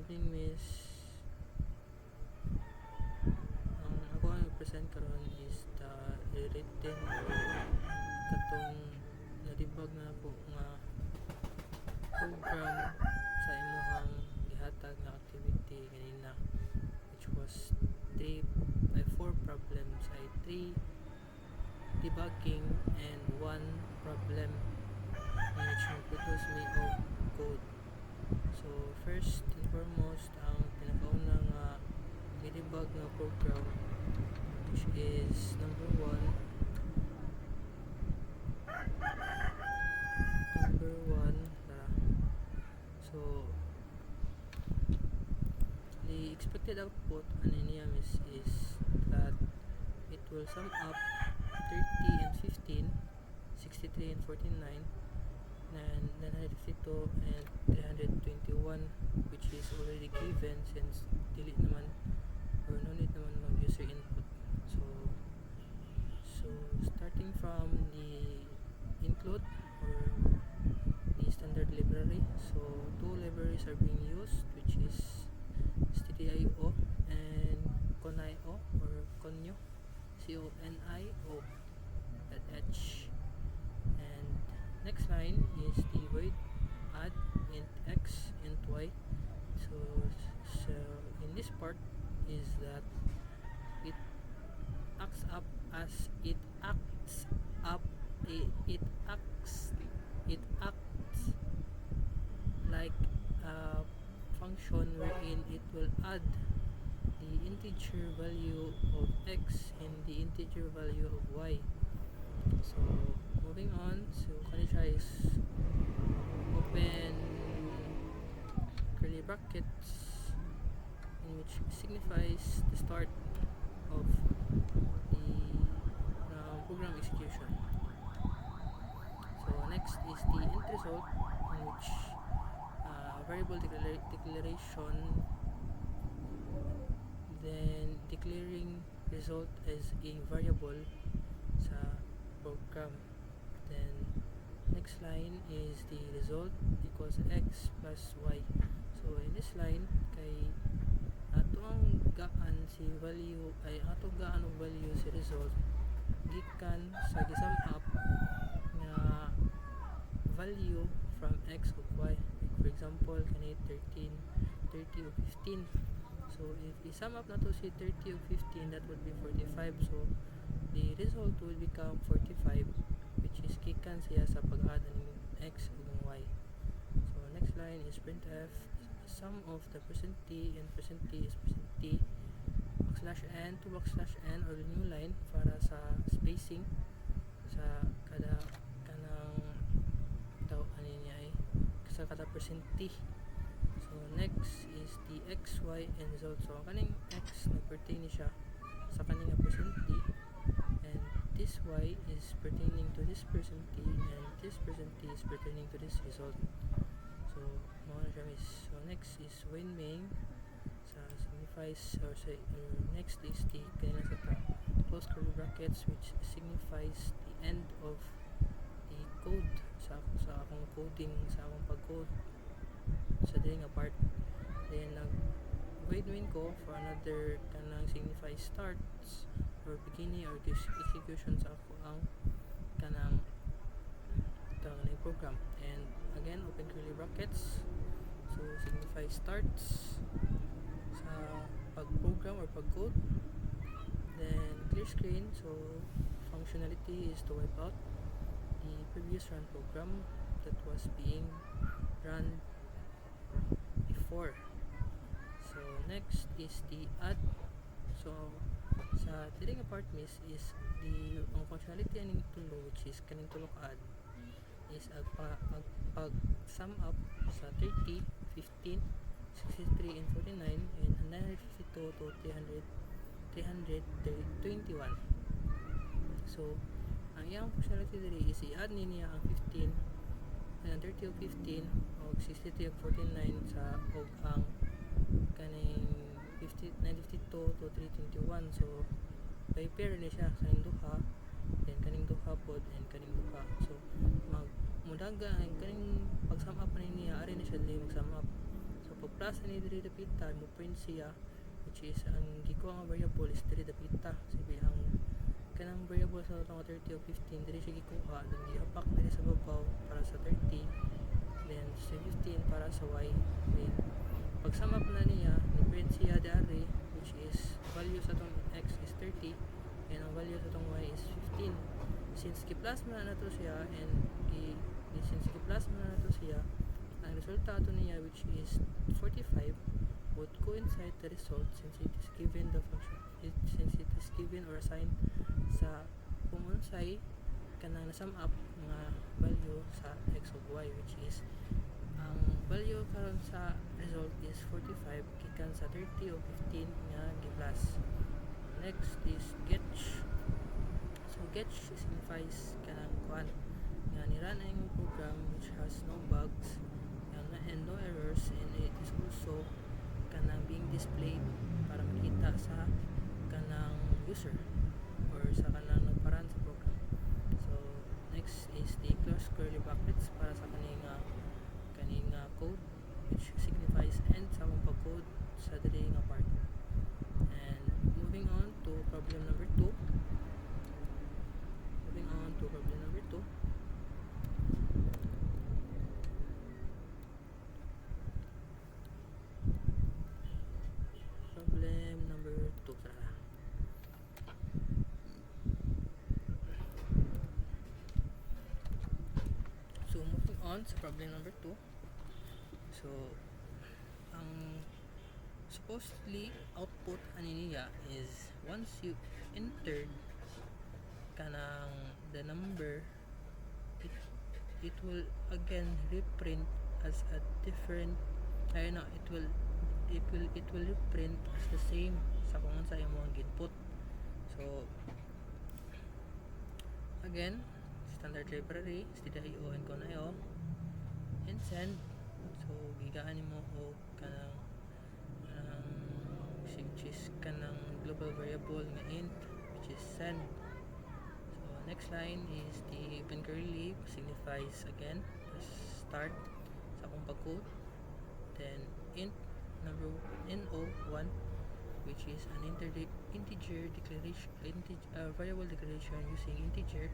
Good evening, Miss. Ang ako ang i-present karon is the written or katong nadibag na po nga program sa imuhang gihatag nga activity kanina, which was 4 problems ay 3 debugging and 1 problem in which mag-produce me of code. So first and foremost, ang pinakauna nga i-debug nga program, which is number 1. So the expected output niya is that it will sum up 30 and 15, 63 and 49, and 952 and 321, which is already given since delete naman or no need naman mag user input. So starting from the include or the standard library, so 2 libraries are being used, which is stdio and conio or conio, conio.h. And next line is the void add int x int y. So in this part is that it acts up as it acts like a function wherein it will add the integer value of x and the integer value of y. So moving on, so kanina is open curly brackets, in which signifies the start of the program execution. So next is the end result, in which variable declaration, then declaring result as a variable sa program. Then next line is the result equals x plus y. So in this line kay ato ang gaan si value ay ato gaan og value si result gikan sa gisum up nga value from x ug y. Like for example kani 13, 30 ug 15. So if i-sum up nato si 30 ug 15, that would be 45. So the result will become 45, which is gikan siya sa pag-add ng x ug y. So next line is printf, sum of the %t and %t is %t \n to \n or the new line para sa spacing sa kada kanang daw ani niya ay sa kada %t. So next is the x, y, and result. So ang kaning x nagpertain siya sa kaning %t, and this y is pertaining to this %t, and this %t is pertaining to this result. So mao na siya miss. So next is when main sa signifies or next is the kanina sa close curly brackets, which signifies the end of the code sa akong coding, sa akong pag-code sa dili nga part. Then nag void main ko for another kanang signify starts or beginning or execution sa ako ang kanang program. And again open curly brackets, so signify starts sa pag-program or pag-code. Then clear screen, so functionality is to wipe out the previous run program that was being run before. So next is the add. So sa dili nga part miss is the ang functionality aning tulo, which is kaning tulo ka add, is pag sum up sa 30, 15, 63 and 49 and 952 to 321. So ang iyang functionality diri is i-add niya ang 15 and 30 ug 15 og 63 ug 49 sa og ang kaning 952 to 321. So pair ni siya kaning duha, then kaning duha pod and kaning duha. So mudaga ang kaning pag sum up niya ari ni siya dili mag sum up. So plus ani diri dapita mo print siya, which is ang gikuha nga variable is diri dapita. Sige ang kanang variable sa tong 30 o 15 diri siya gikuha, then gihapak diri sa babaw para sa 30, then sa 15 para sa y. Then pag sum up na niya, ni print siya dari, which is value sa tong x is 30 and ang value sa tong y is 15. Since gi-plus man na to siya and since gi-plus man na to siya, ang resulta ato niya which is 45 would coincide the result since it is given the function since it is given or assigned sa kung unsay kanang na-sum up nga value sa x of y, which is ang value karon sa result is 45 gikan sa 30 o 15 nga gi-plus. Next is getch. So getch signifies kanang kuan nga ni-run ang program which has no bugs and no errors, and it is also kanang being displayed para makita sa kanang user or sa kanang nagparan sa program. So next is the close curly brackets para sa kaning code, which signifies end sa akong pag-code sa diri nga part. And moving on to problem number 2. So moving on sa problem number 2. So ang supposedly output ani niya is once you entered kanang the number, it will again reprint as a different it will reprint as the same sa kung sa imong input. So again, standard library stdio and kunayo and send. So gigaan nimo og kanang which is kanang global variable nga int, which is send. So next line is the open curly, signifies again the start sa akong pag-code. Then int number no1, which is an integer declaration, variable declaration using integer,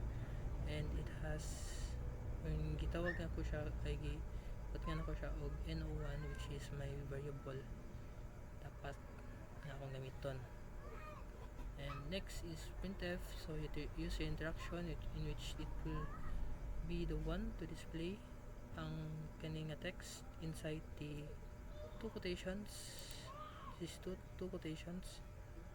and it has when gitawag ako siya ay gipat nga nako siya og no1, which is my variable dapat nga akong gamiton. And next is printf, so it use interaction in which it will be the one to display ang kaning text inside the two quotations. These two quotations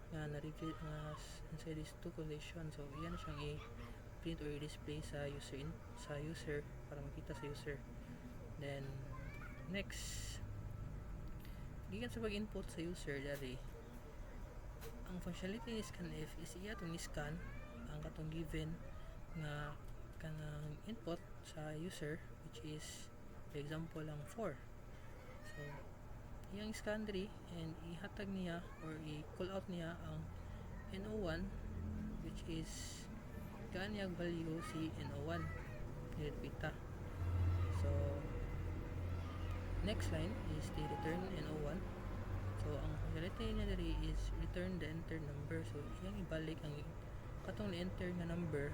nga na-reveal nga inside these two quotations. So iyan siyang i-print or i-display sa user para makita sa user. Then next, gikan sa pag-input sa user dari, ang functionality ni scanf is iya itong ni-scan ang katong given nga kanang input sa user, which is for example ang 4. So iyang scan diri and ihatag niya or i-call out niya ang no1, which is kaniyang value si no1 nilipita. So next line is the return no1. So ang functionality niya diri is return the entered number. So iyang ibalik ang katong na-enter nga number,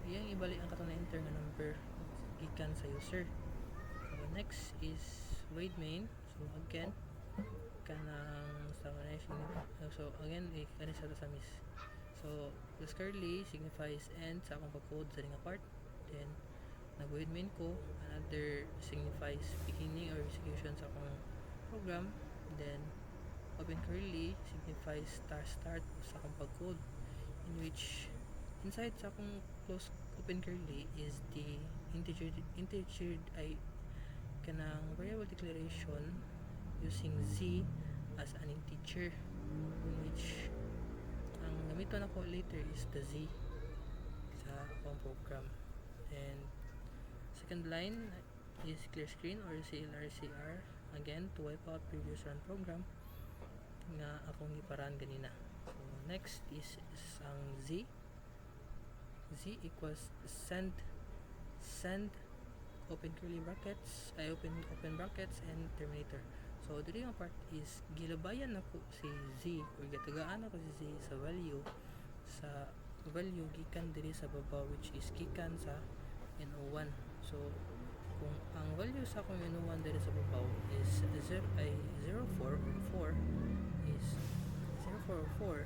iyang ibalik ang katong na-enter nga number gikan sa user. So next is void main. So again kanang sa connection, so again kani sa miss. So plus curly signifies end sa akong pag-code sa nga part. Then nag-void main ko, another signifies beginning or execution sa akong program. Then open curly signifies start sa akong pag-code, in which inside sa akong close open curly is the integer ay kanang variable declaration using z as an integer, in which ang gamiton ako later is the z sa akong program. And second line is clear screen or CLRCR, again to wipe out previous run program nga akong giparan ganina. So next is ang z equals send open curly brackets, ay open brackets and terminator. So diri nga part is gilabayan ako si z or gatagaan ako si z sa value gikan diri sa babaw, which is gikan sa NO1. So kung ang value sa akong NO1 diri sa babaw is 04 or 4 is 04 or 4,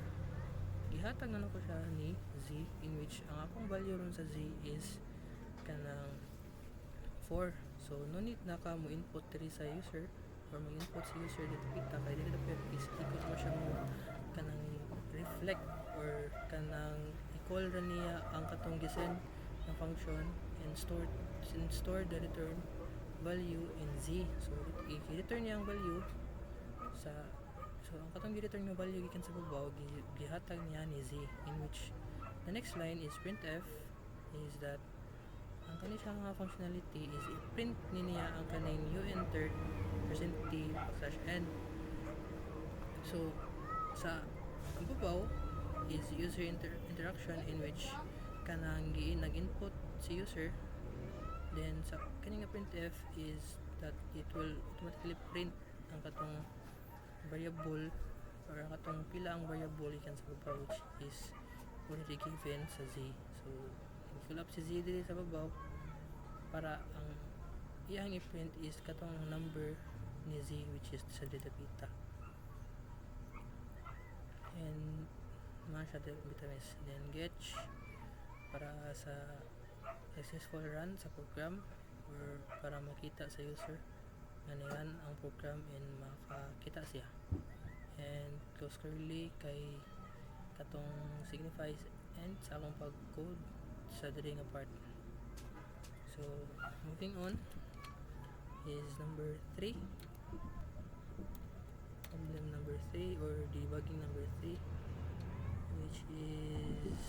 gihatag na ko siya ni z, in which ang akong value ron sa z is kanang 4. So no need na ka mo input diri sa user or mo input sa user dito kita kay dili dapat is ikot mo siya mo kanang reflect or kanang i-call ra niya ang katong gisend na function and store the return value in z. So i-return niya ang value sa, so ang katong gi-return nga value gikan sa babaw gihatag niya ni z, in which the next line is printf is that ang kani siya nga functionality is i-print niya ang kaning you entered %t/n. So sa ang babaw is user interaction, in which kanang nag-input si user, then sa kaning nga printf is that it will automatically print ang katong variable or ang katong pila ang variable ikan sa babaw, which is already given sa z. So fill up si z diri sa babaw para ang iyang i-print is katong number ni z, which is sa data. And man siya database, then getch para sa successful run sa program or para makita sa user na ni-run ang program and makakita siya, and close curly kay katong signifies end sa akong pag-code sa diri nga part. So moving on is number 3, problem number 3 or debugging number 3, which is,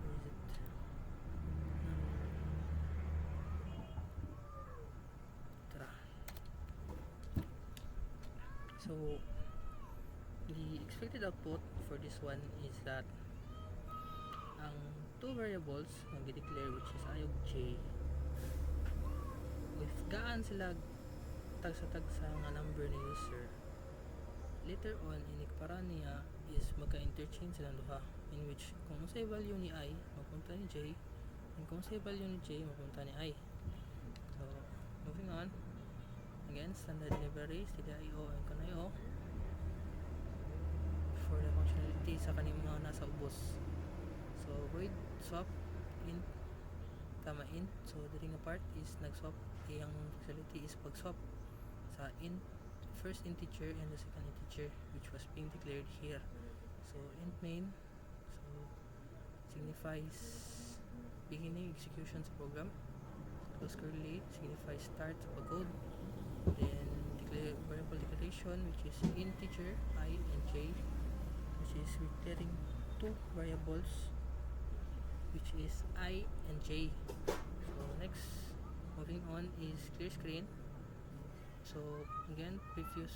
where is it, so the expected output for this one is that ang two variables na gi-declare, which is i ug j, if gaan sila tagsa nga number ni user, later on inikpara niya is magka-interchange silang duha, in which kung unsay value ni I mapunta ni j, and kung unsay value ni j mapunta ni I. So moving on, again, standard libraries stdio and kanayo for the functionality sa kaning mga nasa ubos. So void swap int tama int, so diri nga part is nag-swap, iyang functionality is pag-swap sa int first integer and the second integer, which was being declared here. So int main, so signifies beginning execution sa program, close curly signifies start sa pag-code, then declare variable declaration, which is integer I and j, which is declaring two variables, which is I and j. So next, moving on is clear screen. So again, previous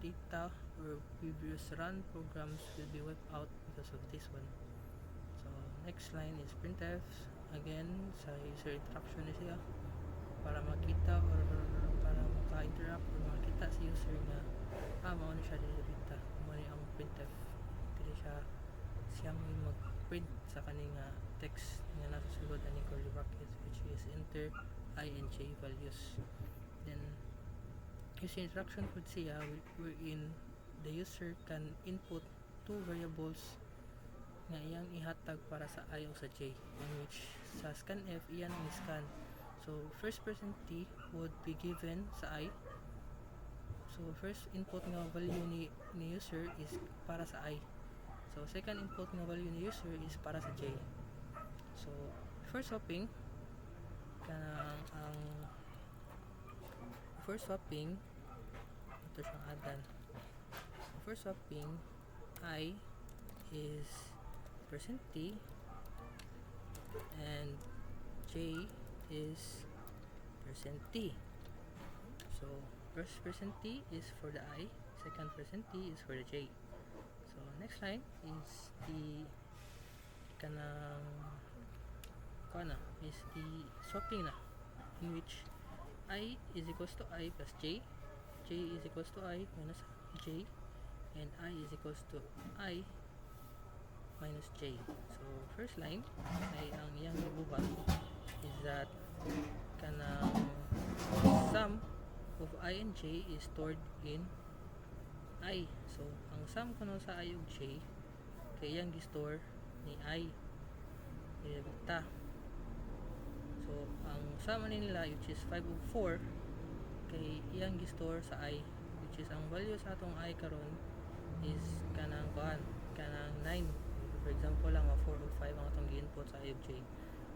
data or previous run programs will be wiped out because of this one. So next line is printf, again sa user interaction na siya para makita or para maka-interact or makita si user na mao na siya dito, mao ang printf, dili siya may mag-print sa kaning text nga nasa sulod ani curly brackets, which is enter I and j values. Then user interaction would siya wherein the user can input two variables nga iyang ihatag para sa I o sa j, in which sa scanf iyan ang scan. So first %t would be given sa I, so first input nga value ni user is para sa I, so second input nga value ni user is para sa j. So first swapping kanang ang first swapping, ito siyang adan. First swapping, I is %t and j is %t. So first %t is for the I, second %t is for the j. So next line is the kanang is the swapping na, in which I is equals to I plus j is equals to I minus j, and I is equals to I minus j. So first line ay ang iyang gibuhat is that kanang sum of I and j is stored in I. So ang sum kuno sa I ug j kay iyang gi-store ni I ta. So ang sum nila which is 5 ug 4 kay iyang gi-store sa I, which is ang value sa atong I karon is kanang kanang 9. For example lang 4 ug 5 ang atong gi-input sa I ug j.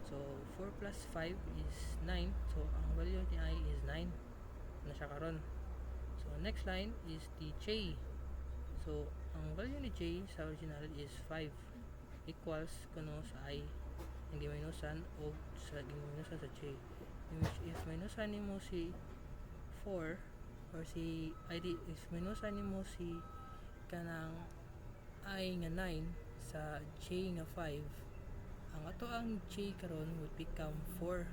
So 4 plus 5 is 9. So ang value ni I is 9 na siya karon. So next line is the j. So ang value ni j sa original is 5 equals kuno sa I ang giminusan o sa giminusan sa j, in which if minusan nimo si 4 or si ID, if minusan nimo si kanang I nga 9 sa j nga 5, ang ato ang j karon would become 4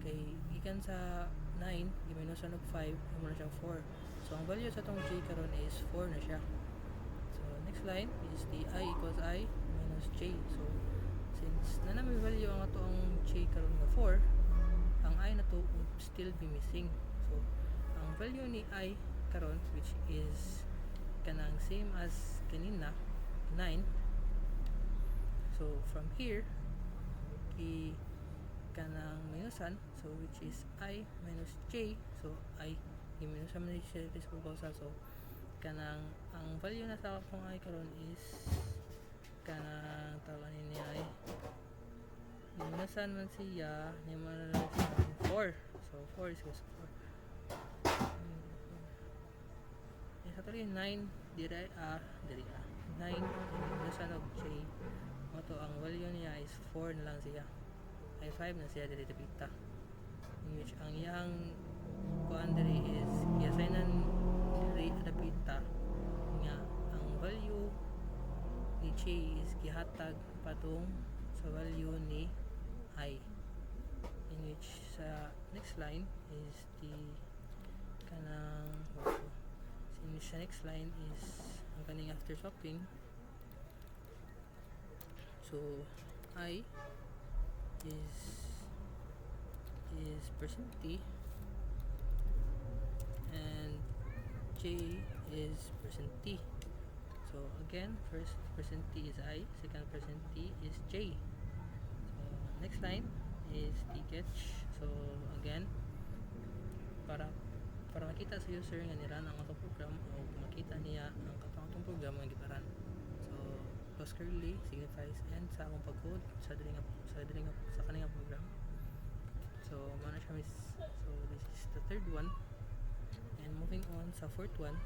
kay gikan sa 9 giminusan og 5 imo na siyang 4. So ang value sa atong j karon is 4 na siya. So next line is the I equals I minus j. So since na may value ang ato ang j karon nga 4, ang I na to would still be missing. So ang value ni I karon, which is kanang same as kanina 9. So from here kanang minusan, so which is I minus j. So I minusan man siya reciprocal, so kanang ang value na sa akong I karon is kanang tawagan niya ay minusan man siya ni man 4. So 4 is equals to 4. Sa tuloy 9 diri 9 minusan og j, moto ang value niya is 4 na lang siya, ay 5 na siya diri dapita, in which ang iyang kuan diri is i-assignan diri dapita nga ang value ni j is gihatag patong sa value ni I, in which sa next line is the kanang in which the next line is ang kaning after swapping. So I is percent t and j is percent t. So again, first percent t is I, second percent t is j. So next line is the catch. So again, para makita sa user nga niran ang atong program o makita niya ang atong program nga giparan. So close curly signifies end sa akong pag-code sa kaning program. So mana siya miss. So this is the third one, and moving on sa fourth one.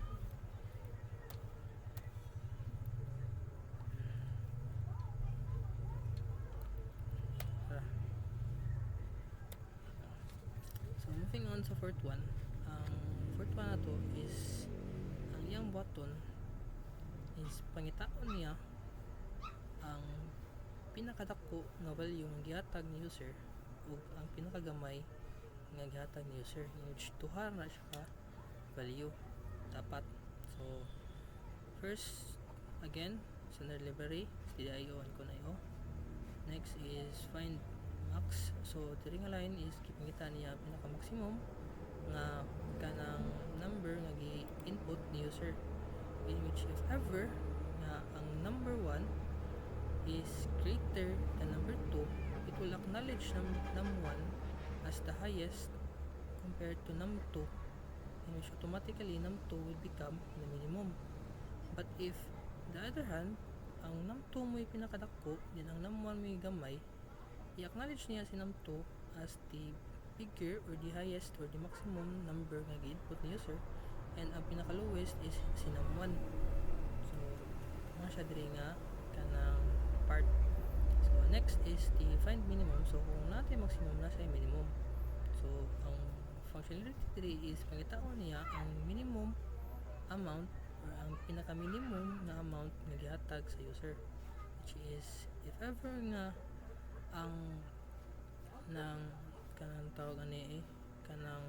So moving on sa fourth one, ang fourth one na to is ang iyang button is pangitaon niya ang pinakadako nga value nga gihatag ni user ug ang pinakagamay nga gihatag ni user, which tuha na siya ka value dapat. So first again standard library stdio and kunayo. Next is find max. So diri nga line is gipangita niya pinaka maximum nga kanang number nga gi-input ni user, in which if ever nga ang number 1 is greater than number 2, it will acknowledge num1 as the highest compared to num2, in which automatically num2 will become the minimum. But if the other hand, ang num2 mo yung pinakadako, then ang num1 mo yung gamay, i-acknowledge niya si num2 as the bigger or the highest or the maximum number nga gi-input ni user, and ang pinaka lowest is si num1. So mga siya diri nga kanang part. So next is the find minimum. So kung natin maximum nasa minimum, so ang functionality diri is pangitaon niya ang minimum amount or ang pinaka minimum na amount nga gihatag sa user, which is if ever nga ang nang kanang tawag ani kanang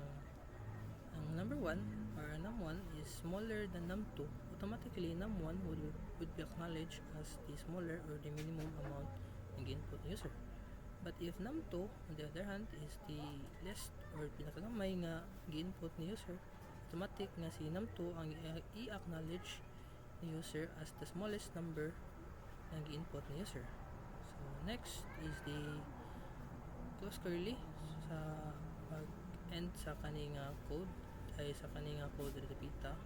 ang number 1 or num1 is smaller than num2, automatically num1 would be acknowledged as the smaller or the minimum amount ng input ng user. But if num2 on the other hand is the least or pinakagamay nga gi-input ni user, automatic nga si num2 ang i-acknowledge ni user as the smallest number na gi-input ni user. So next is the close curly sa pag-end sa kaning code ay sa kaning code repeata.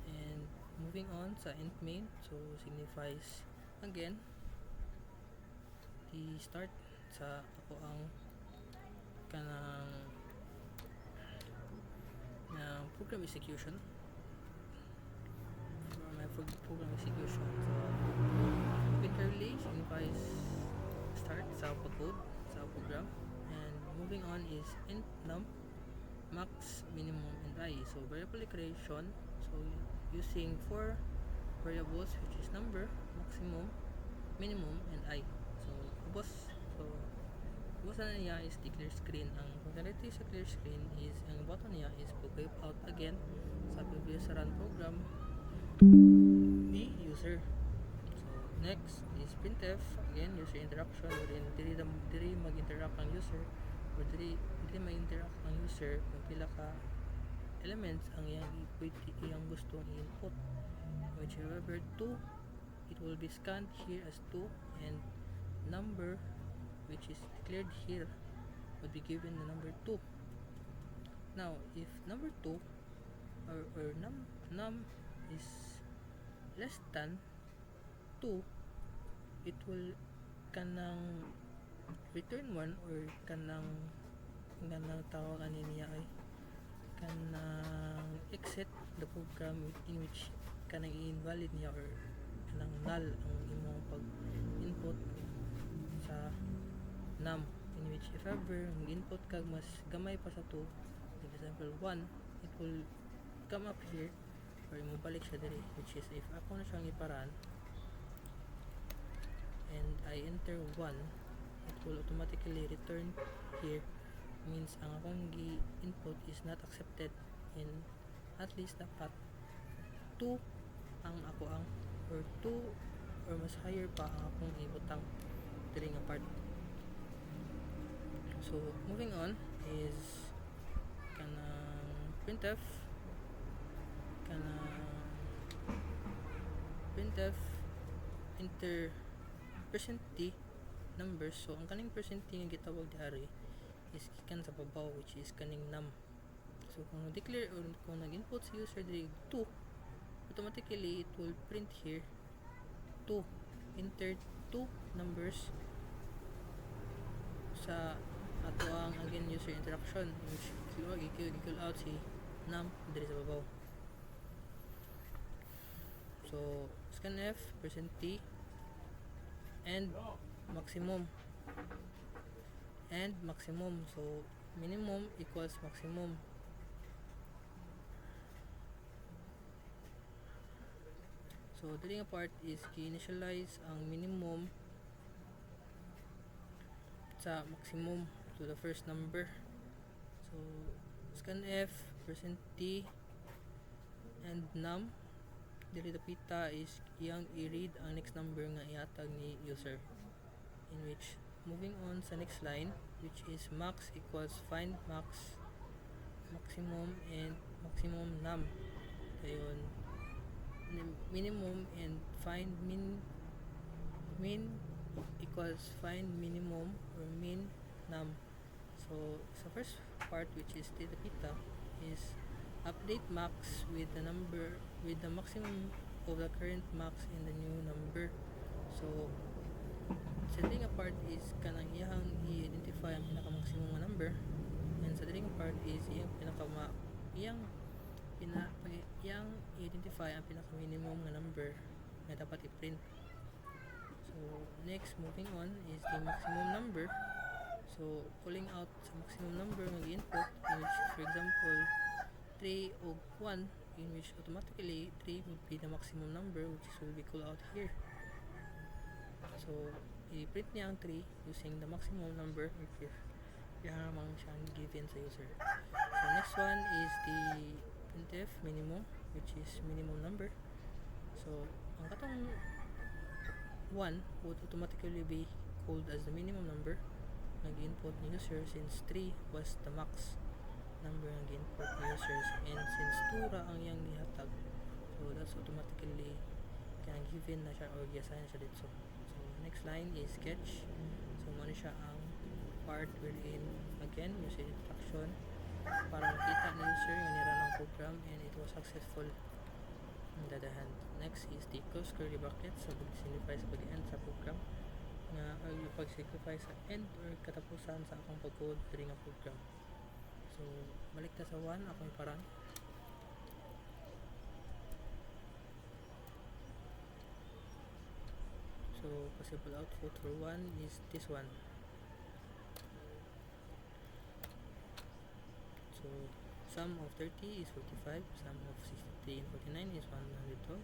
And moving on sa int main, so signifies again the start sa ako ang kanang program execution for my program execution. So open curly signifies start sa pag-code sa program, and moving on is int num, max, minimum, and I. So variable creation, so using 4 variables which is number, maximum, minimum, and I. So ubos na niya is the clear screen. Ang functionality sa clear screen is ang button niya is pag-wipe out again sa previous run program ni user. So next is printf, again user interaction, wherein diri mag-interact ang user or diri mag-interact ang user kung pila ka elements ang iyang gusto i-input, which however 2, it will be scanned here as 2, and number which is declared here would be given the number 2. Now if number 2 or num is less than 2, it will kanang return 1 or kanang tawag ani niya ay kanang exit the program in which kanang invalid niya or kanang null ang imong pag-input sa num, in which if ever mag-input kag mas gamay pa sa 2, for example 1, it will come up here or mabalik siya diri, which is if ako na siyang iparan and I enter 1, it will automatically return here, means ang akong gi-input is not accepted, in at least dapat 2 ang ako ang or 2 or mas higher pa ang akong ibutang diri nga part. So moving on is kanang printf enter %t numbers. So ang kaning %t nga gitawag diari is gikan sa babaw, which is kaning num. So kung declare or kung nag-input si user diri 2, automatically it will print here 2, enter 2 numbers sa ato ang again user interaction, which i-call out si num diri sa babaw. So scanf %t and maximum, so minimum equals maximum. So dili nga part is gi-initialize ang minimum sa maximum to the first number. So scanf %t and num dili dapita is iyang i-read ang next number nga ihatag ni user, in which moving on sa next line, which is max equals find max, maximum and maximum num, dayon minimum and find min equals find minimum or min num. So sa first part, which is data is update max with the maximum of the current max in the new number. So sa dili nga part is kanang iyang i-identify ang pinaka-maximum nga number, and sa dili nga part is iyang i-identify ang pinaka-minimum nga number na dapat i-print. So next, moving on is the maximum number. So calling out sa maximum number nga i-input, in which for example 3 o 1, in which automatically 3 would be the maximum number, which will be called out here. So i-print niya ang 3 using the maximum number, which is kaya naman siyang given sa user. So next one is the printf minimum, which is minimum number. So ang katong 1 would automatically be called as the minimum number nag-input ni user, since 3 was the max number ng input ni users, and since 2 ra ang iyang gihatag, so that's automatically kaya given na siya or gi-assign na siya dito. So next line is sketch. So muna siya ang part wherein again use instruction para makita ni user yung nira ng program and it was successful. On the other hand, next is the close curly brackets. So pag-signify sa pag-end sa program nga pag-signify sa end or katapusan sa akong pag-code during a program. So balik na sa 1 akong iparang. So possible output for 1 is this one. So sum of 30 is 45, sum of 63 and 49 is 112,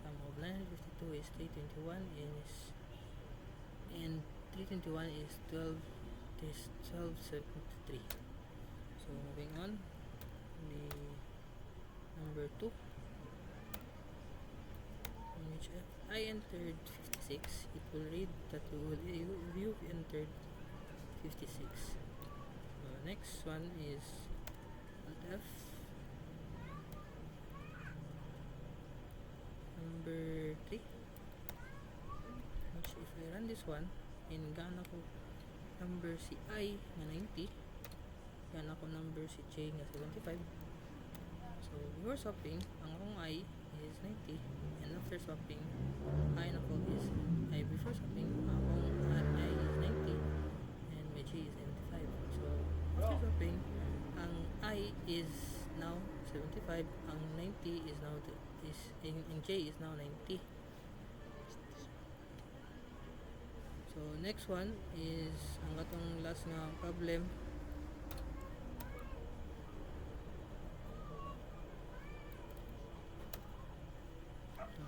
sum of 952 is 321 and 321 is 1273. So moving on, the number 2, in which I entered 56, it will read that you've entered 56. So next one is Alt F. Number 3, which if I run this one, in gana ko number si I na 90, gana ko number si J na 75. So before swapping, ang akong I is 90, and after swapping, I na ko is before swapping, akong I is 90 and my J is 75. So after swapping, ang I is now 75, ang 90 is now and J is now 90. So next one is ang atong last nga problem.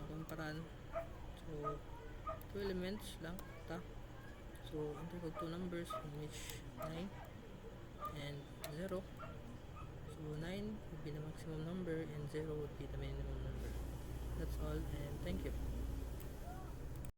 Kumparan. So 2 elements lang ta. So enter ko 2 numbers in which 9 and 0. So 9 would be the maximum number and 0 would be the minimum number. That's all, and thank you.